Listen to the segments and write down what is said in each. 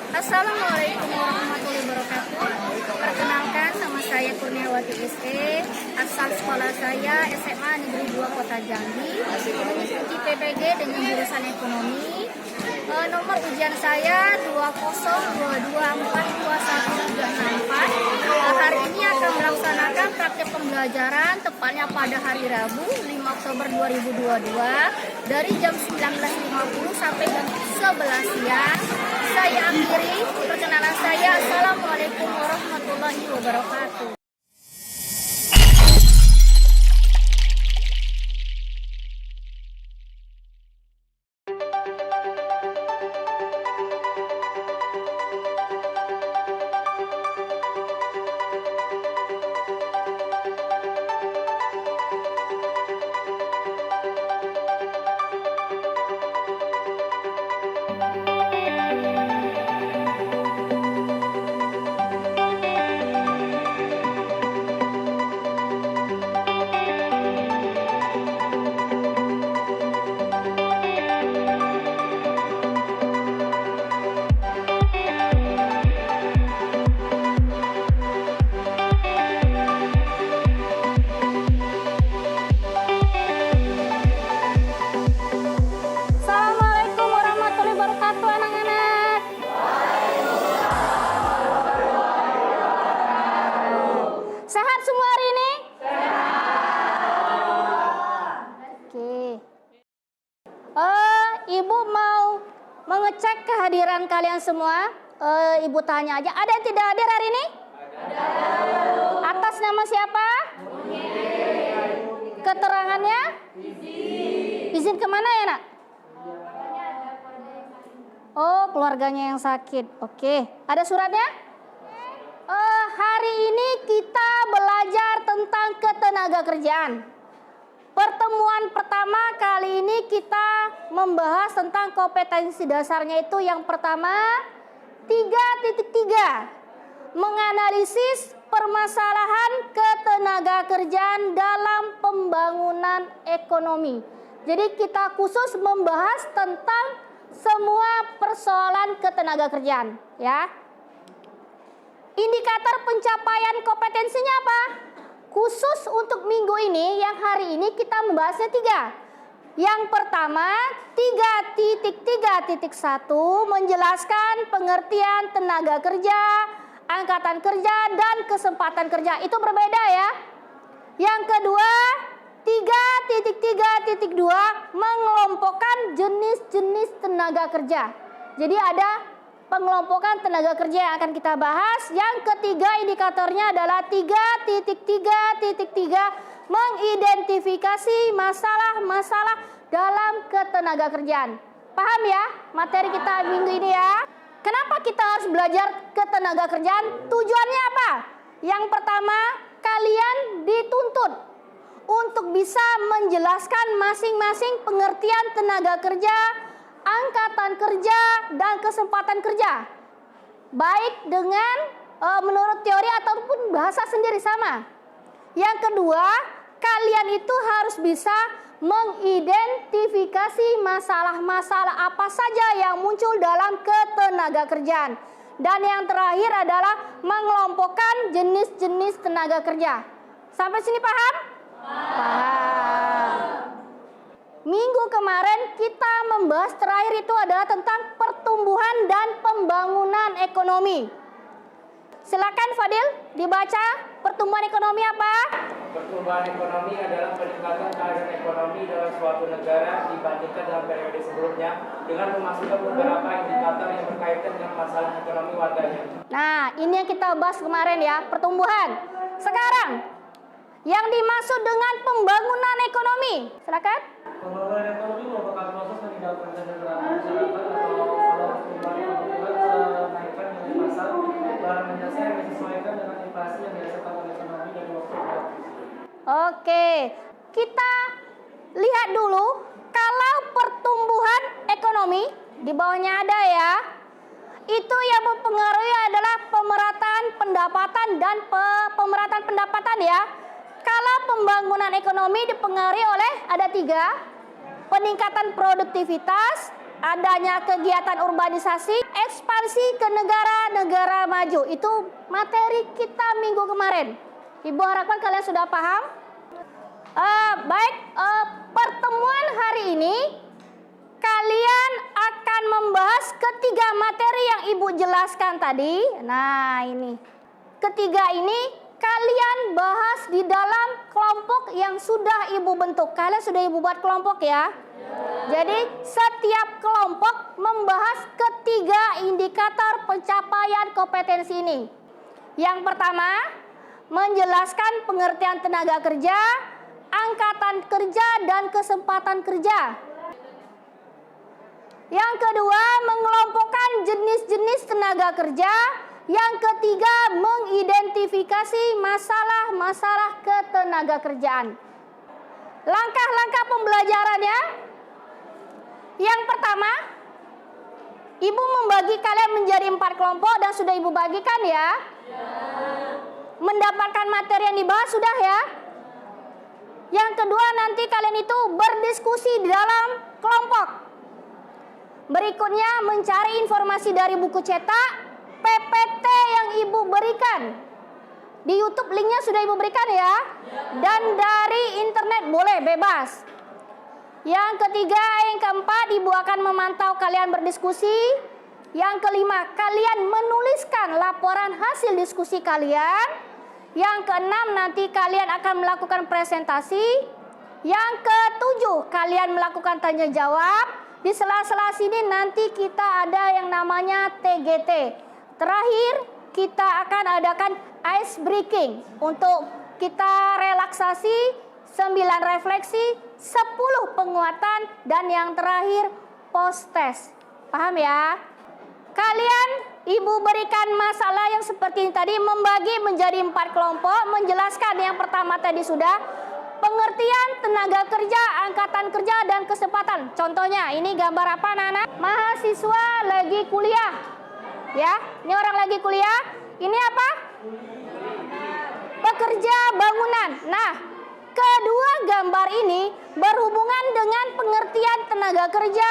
Assalamualaikum warahmatullahi wabarakatuh. Perkenalkan, nama saya Kurniawati SE, asal sekolah saya SMA Negeri 2 Kota Jambi, mengikuti PPG dengan jurusan ekonomi. Nomor ujian saya 202242134. Hari ini akan melaksanakan praktek pembelajaran tepatnya pada hari Rabu 5 Oktober 2022 dari jam 19.50 sampai jam 11 siang. Saya akhiri perkenalan saya. Assalamualaikum warahmatullahi wabarakatuh. Sehat semua hari ini? Oke. Ibu mau mengecek kehadiran kalian semua. Ibu tanya aja, ada yang tidak hadir hari ini? Ada. Atas nama siapa? Keterangannya? Izin kemana ya, nak? Oh, keluarganya yang sakit. Oke. Ada suratnya? Hari ini kita belajar tentang ketenagakerjaan. Pertemuan pertama kali ini kita membahas tentang kompetensi dasarnya itu yang pertama 3.3. Menganalisis permasalahan ketenagakerjaan dalam pembangunan ekonomi. Jadi kita khusus membahas tentang semua persoalan ketenagakerjaan, ya. Indikator pencapaian kompetensinya apa? Khusus untuk minggu ini, yang hari ini kita membahasnya 3. Yang pertama, 3.3.1 menjelaskan pengertian tenaga kerja, angkatan kerja, dan kesempatan kerja. Itu berbeda ya. Yang kedua, 3.3.2 mengelompokkan jenis-jenis tenaga kerja. Jadi ada pengelompokan tenaga kerja yang akan kita bahas. Yang ketiga indikatornya adalah 3.3.3 mengidentifikasi masalah-masalah dalam ketenaga kerjaan. Paham ya materi kita minggu ini ya? Kenapa kita harus belajar ketenaga kerjaan? Tujuannya apa? Yang pertama, kalian dituntut untuk bisa menjelaskan masing-masing pengertian tenaga kerja, angkatan kerja, dan kesempatan kerja. Baik dengan menurut teori ataupun bahasa sendiri sama. Yang kedua, kalian itu harus bisa mengidentifikasi masalah-masalah apa saja yang muncul dalam ketenaga kerjaan. Dan yang terakhir adalah mengelompokkan jenis-jenis tenaga kerja. Sampai sini paham? Paham. Minggu kemarin kita membahas terakhir itu adalah tentang pertumbuhan dan pembangunan ekonomi. Silakan Fadil dibaca pertumbuhan ekonomi apa? Pertumbuhan ekonomi adalah peningkatan keadaan ekonomi dalam suatu negara dibandingkan dalam periode sebelumnya dengan memasukkan beberapa indikator yang berkaitan dengan masalah ekonomi warganya. Nah, ini yang kita bahas kemarin ya, pertumbuhan. Sekarang, yang dimaksud dengan pembangunan ekonomi. Silakan. Pembangunan ekonomi merupakan proses peningkatan kesejahteraan masyarakat atau pertumbuhan kenaikan nilai pasar barang dan jasa yang disesuaikan dengan inflasi yang dirasakan oleh ekonomi dari waktu ke waktu. Oke, kita lihat dulu kalau pertumbuhan ekonomi di bawahnya ada ya. Itu yang mempengaruhi adalah pemerataan pendapatan dan pemerataan pendapatan ya. Kalau pembangunan ekonomi dipengaruhi oleh ada 3, peningkatan produktivitas, adanya kegiatan urbanisasi, ekspansi ke negara-negara maju. Itu materi kita minggu kemarin. Ibu harapkan kalian sudah paham. Pertemuan hari ini kalian akan membahas ketiga materi yang Ibu jelaskan tadi. Nah, ini. Ketiga ini kalian bahas di dalam kelompok yang sudah Ibu bentuk. Kalian sudah Ibu buat kelompok ya? Jadi setiap kelompok membahas ketiga indikator pencapaian kompetensi ini. Yang pertama, menjelaskan pengertian tenaga kerja, angkatan kerja, dan kesempatan kerja. Yang kedua, mengelompokkan jenis-jenis tenaga kerja. Yang ketiga, mengidentifikasi masalah-masalah ketenaga kerjaan. Langkah-langkah pembelajarannya. Yang pertama, Ibu membagi kalian menjadi 4 kelompok dan sudah Ibu bagikan ya. Mendapatkan materi yang dibahas sudah ya. Yang kedua, nanti kalian itu berdiskusi di dalam kelompok. Berikutnya, mencari informasi dari buku cetak, PPT yang Ibu berikan. Di YouTube linknya sudah Ibu berikan ya. Dan dari internet boleh, bebas. Yang ketiga, yang keempat, Ibu akan memantau kalian berdiskusi. Yang kelima, kalian menuliskan laporan hasil diskusi kalian. Yang keenam, nanti kalian akan melakukan presentasi. Yang ketujuh, kalian melakukan tanya jawab. Di sela-sela sini nanti kita ada yang namanya TGT. Terakhir, kita akan adakan ice breaking untuk kita relaksasi, 9 refleksi, 10 penguatan, dan yang terakhir post test. Paham ya? Kalian Ibu berikan masalah yang seperti ini tadi, membagi menjadi 4 kelompok, menjelaskan yang pertama tadi sudah pengertian tenaga kerja, angkatan kerja, dan kesempatan. Contohnya, ini gambar apa anak-anak? Mahasiswa lagi kuliah. Ya, ini orang lagi kuliah. Ini apa? Pekerja bangunan. Nah, kedua gambar ini berhubungan dengan pengertian tenaga kerja,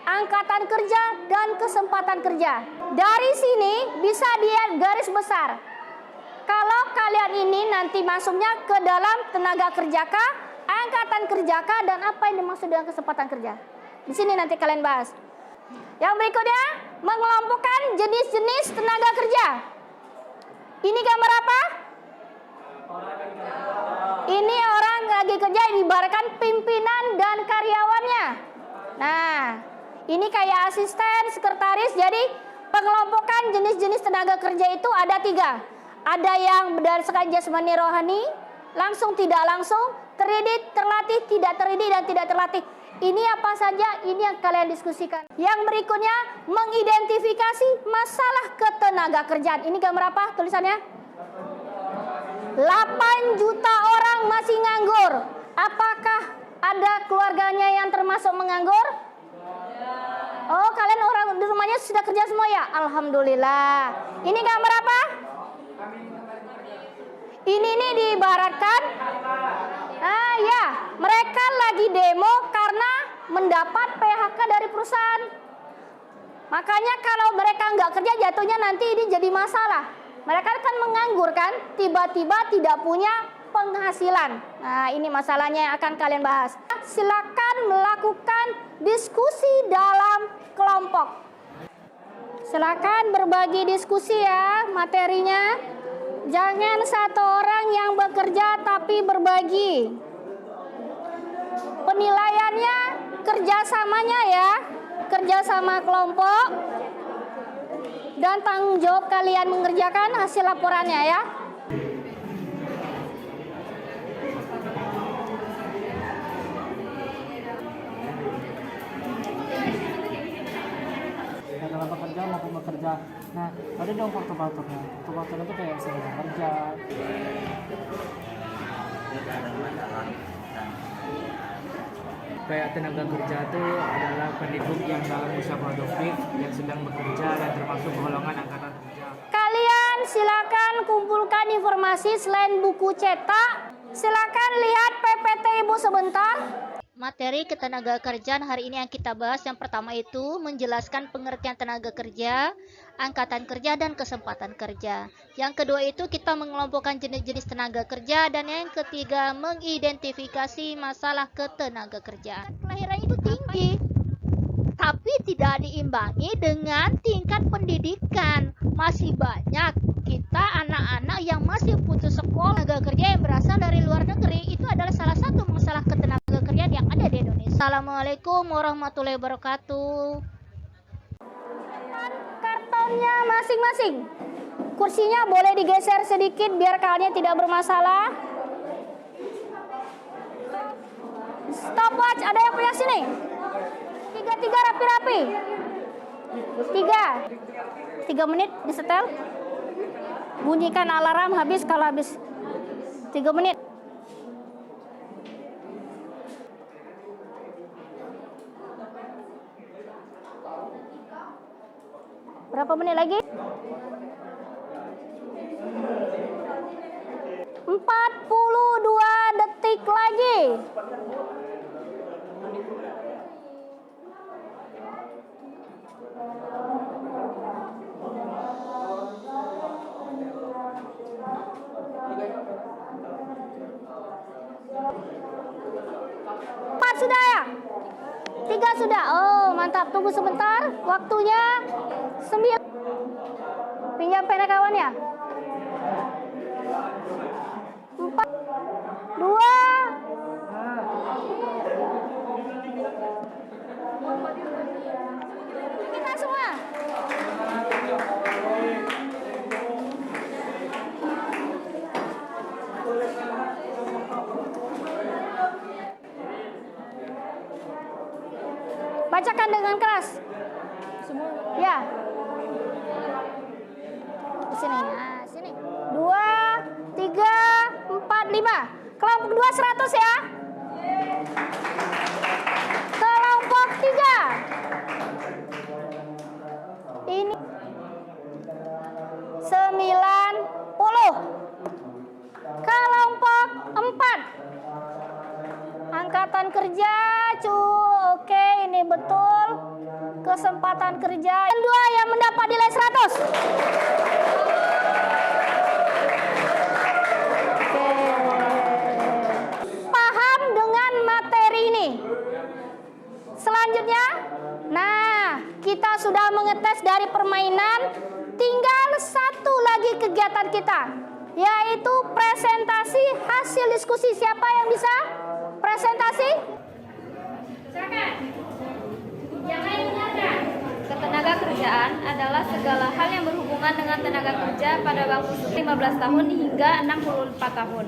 angkatan kerja, dan kesempatan kerja. Dari sini bisa dilihat garis besar. Kalau kalian ini nanti masuknya ke dalam tenaga kerjakah, angkatan kerjakah, dan apa yang dimaksud dengan kesempatan kerja. Di sini nanti kalian bahas. Yang berikutnya, mengelompokkan jenis-jenis tenaga kerja. Ini gambar apa? Ini orang lagi kerja, diibaratkan pimpinan dan karyawannya. Nah, ini kayak asisten, sekretaris. Jadi pengelompokan jenis-jenis tenaga kerja itu ada 3. Ada yang berdasarkan jasmani rohani, langsung tidak langsung, terdidik, terlatih, tidak terdidik, dan tidak terlatih. Ini apa saja? Ini yang kalian diskusikan. Yang berikutnya, mengidentifikasi masalah ketenaga kerjaan. Ini gambar apa tulisannya? 8 juta orang masih nganggur. Apakah ada keluarganya yang termasuk menganggur? Oh, kalian orang di rumahnya sudah kerja semua ya? Alhamdulillah. Ini gambar apa? Ini nih diibaratkan, ya, mereka lagi demo karena mendapat PHK dari perusahaan. Makanya kalau mereka nggak kerja, jatuhnya nanti ini jadi masalah. Mereka kan menganggur kan, tiba-tiba tidak punya penghasilan. Nah, ini masalahnya yang akan kalian bahas. Silakan melakukan diskusi dalam kelompok. Silakan berbagi diskusi ya materinya. Jangan satu orang yang bekerja tapi berbagi. Penilaiannya kerjasamanya ya, kerjasama kelompok, dan tanggung jawab kalian mengerjakan hasil laporannya ya. Dalam pekerjaan maupun bekerja. Nah, ada dong faktor-faktornya. Faktor-faktornya itu kayak sebuah kerja. Kayak tenaga kerja itu adalah penduduk yang dalam usia produktif, yang sedang bekerja, dan termasuk golongan angkatan kerja. Kalian silakan kumpulkan informasi selain buku cetak. Silakan lihat PPT Ibu sebentar. Materi ketenagakerjaan hari ini yang kita bahas yang pertama itu menjelaskan pengertian tenaga kerja, angkatan kerja, dan kesempatan kerja. Yang kedua itu kita mengelompokkan jenis-jenis tenaga kerja, dan yang ketiga mengidentifikasi masalah ketenaga kerjaan. Kelahiran itu tinggi, tapi tidak diimbangi dengan tingkat pendidikan. Masih banyak kita anak-anak yang masih putus sekolah. Tenaga kerja yang berasal dari luar negeri itu adalah salah satu masalah ketenaga kerjaan yang ada di Indonesia. Assalamualaikum warahmatullahi wabarakatuh. Kartonnya masing-masing. Kursinya boleh digeser sedikit biar kalian tidak bermasalah. Stopwatch ada yang punya sini? Tiga rapi-rapi. 3 menit disetel. Bunyikan alarm habis kalau habis 3 menit. Berapa menit lagi? 42 detik lagi. Sudah ya? 3 sudah. Oh, mantap. Tunggu sebentar. Waktunya 9. Pinjam pena kawan ya. 4, 2. Kita semua. Bacakan dengan keras. Ya. Sini. Nah, sini. 2, 3, 4, 5. Kelompok 2 100 ya. Kelompok 3. Ini 90. Kelompok 4. Angkatan kerja, oke, ini betul. Kesempatan kerja. Yang 2 yang mendapat nilai 100. Oke. Paham dengan materi ini? Selanjutnya, nah, kita sudah mengetes dari permainan. Tinggal satu lagi kegiatan kita, yaitu presentasi hasil diskusi. Siapa yang bisa presentasi? Silakan. Yang lain dengarkan. Ketenaga kerjaan adalah segala hal yang berhubungan dengan tenaga kerja pada waktu 15 tahun hingga 64 tahun.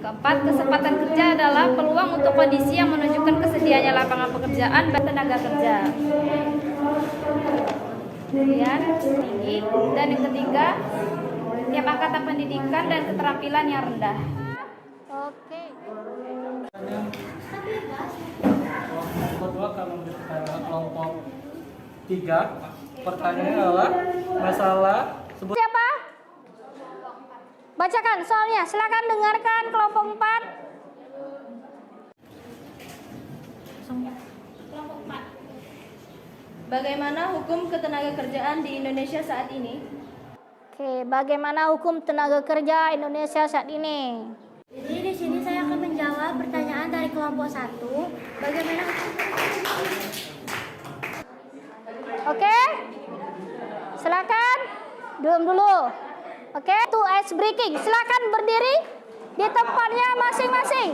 Keempat, kesempatan kerja adalah peluang untuk kondisi yang menunjukkan kesediaannya lapangan pekerjaan bagi tenaga kerja. Kemudian tinggi, dan yang ketiga, tiap angkatan pendidikan dan keterampilan yang rendah. Oke. Kelompok kedua kalau kita kelompok 3, pertanyaannya adalah masalah Siapa? Bacakan soalnya. Silakan dengarkan kelompok 4. Kelompok 4. Bagaimana hukum ketenagakerjaan di Indonesia saat ini? Oke, bagaimana hukum tenaga kerja Indonesia saat ini? Jadi di sini saya akan menjawab pertanyaan dari kelompok 1. Bagaimana? Oke, silakan. Diam dulu. Oke, to ice breaking. Silakan berdiri di tempatnya masing-masing.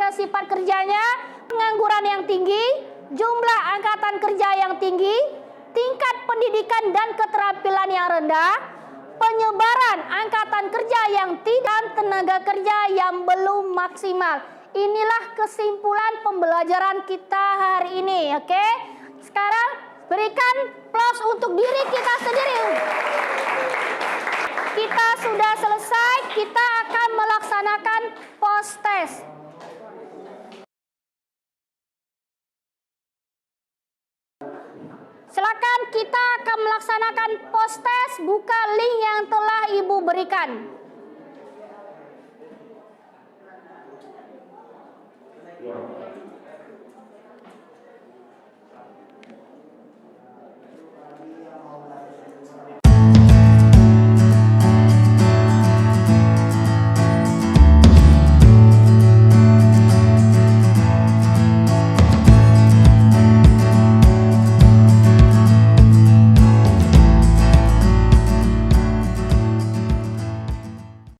berdasarkan sifat kerjanya, pengangguran yang tinggi, jumlah angkatan kerja yang tinggi, tingkat pendidikan dan keterampilan yang rendah, penyebaran angkatan kerja yang tidak, tenaga kerja yang belum maksimal. Inilah kesimpulan pembelajaran kita hari ini, oke? Sekarang berikan plus untuk diri kita sendiri. Kita sudah selesai, kita akan melaksanakan post test. Silakan, kita akan melaksanakan post test. Buka link yang telah Ibu berikan.